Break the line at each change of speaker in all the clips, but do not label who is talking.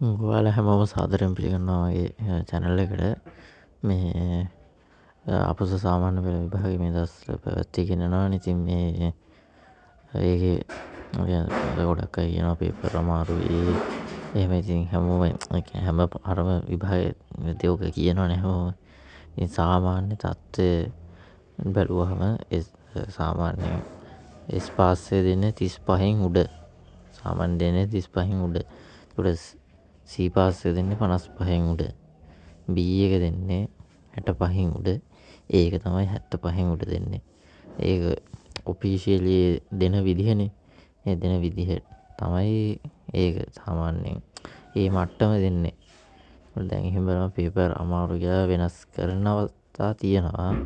ඔයාලා හැමෝම සාදරයෙන් පිළිගන්නවා මගේ channel එකට. මේ අපොස සාමාන්‍ය පෙළ විභාගේ මේ දවස්වල පැවැත්වීගෙන යනවානේ. ඉතින් මේ ඒකේ ගොඩක් අය කියනවා පේපර් අමාරුයි. එහෙම ඉතින් හැමෝම හැම විභාගෙදී ඔක කියනවනේ හැමෝම. ඉතින් සාමාන්‍ය තත්ත්වය බැලුවහම සාමාන්‍යයෙන් S පාස් එක දෙන්නේ 35න් උඩ. සාමාන්‍ය දෙන්නේ 35න් උඩ. ඒකට C පාස් එක දෙන්නේ 55න් උඩ. B එක දෙන්නේ 65න් උඩ. ඒක තමයි 75න් උඩ දෙන්නේ. ඒක ඔෆිෂියලි දෙන විදිහනේ. ඒ දෙන විදිහ තමයි ඒක සාමාන්‍යයෙන් ඒ මට්ටම දෙන්නේ. දැන් එහෙම බලම පේපර් අමාරු කියලා වෙනස් කරන අවස්ථා තියෙනවා.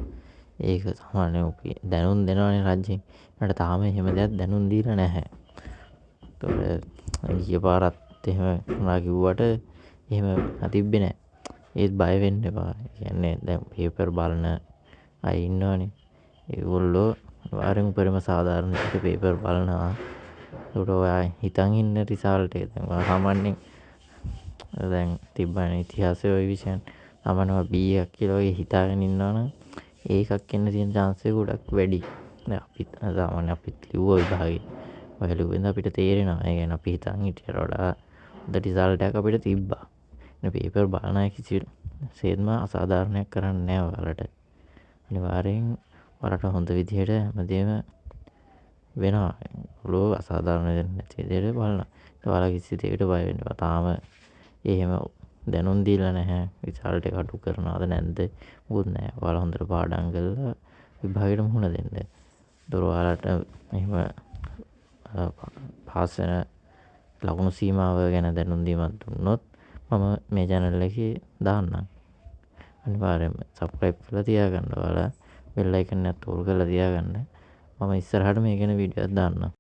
ඒක සාමාන්‍යයෙන් දැනුම් දෙනවනේ රජයෙන්. මට තාම එහෙම දෙයක් දැනුම් දීලා නැහැ. ඒතකොට ගිය පාරත් එහෙම වුණා කිව්වට එහෙම තිබ්බේ නැහැ. ඒත් බය වෙන්න එපා. කියන්නේ දැන් පේපර් බලන අය ඉන්නවනේ. ඒගොල්ලෝ වාරෙන් උපරිම සාධාරණ විදිහට පේපර් බලනවා. ඒකට ඔයා හිතන් ඉන්න රිසල්ට් එක දැන් ඔයා සාමාන්‍යයෙන් දැන් තිබ්බනේ ඉතිහාසය ඔය විෂයන් සාමාන්‍යයෙන් B එකක් කියලා වගේ හිතාගෙන ඉන්නවනම් ඒකක් එන්න තියෙන chance එක ගොඩක් වැඩි. දැන් අපිත් ලිව්වා විභාගේ. ඔය ලිව්වෙන්ද අපිට තේරෙනවා. ඒ කියන්නේ අපි හිතන් හිටියට වඩා හොඳ රිසල්ට් එකක් අපිට තිබ්බා. පේපර් බලන අය කිසි සේත්ම අසාධාරණයක් කරන්නේ නැහැ ඔයාලට. අනිවාර්යෙන් ඔයාලට හොඳ විදිහට හැමදේම වෙනවා. ඔයාලෝ අසාධාරණ නැති විදිහට බලනවා. ඔයාලා කිසි දෙයකට බය වෙන්න එපා. තාම එහෙම දැනුම් දීලා නැහැ. රිසල්ට් එක අඩු කරනවද නැද්ද? මොකුත් නැහැ. ඔයාලා හොඳට පාඩම් කරලා විභාගෙට මුහුණ දෙන්න. ඒතර ඔයාලට එහෙම පාස් වෙන ලකුණු සීමාව ගැන දැනුම් දීමක් දුන්නොත් මම මේ channel එකේ දාන්නම්. අනිවාර්යයෙන්ම subscribe කරලා තියාගන්න. ඔයාලා bell icon එකත් ඕල් කරලා තියාගන්න. මම ඉස්සරහට මේ ගැන වීඩියෝස් දාන්නම්.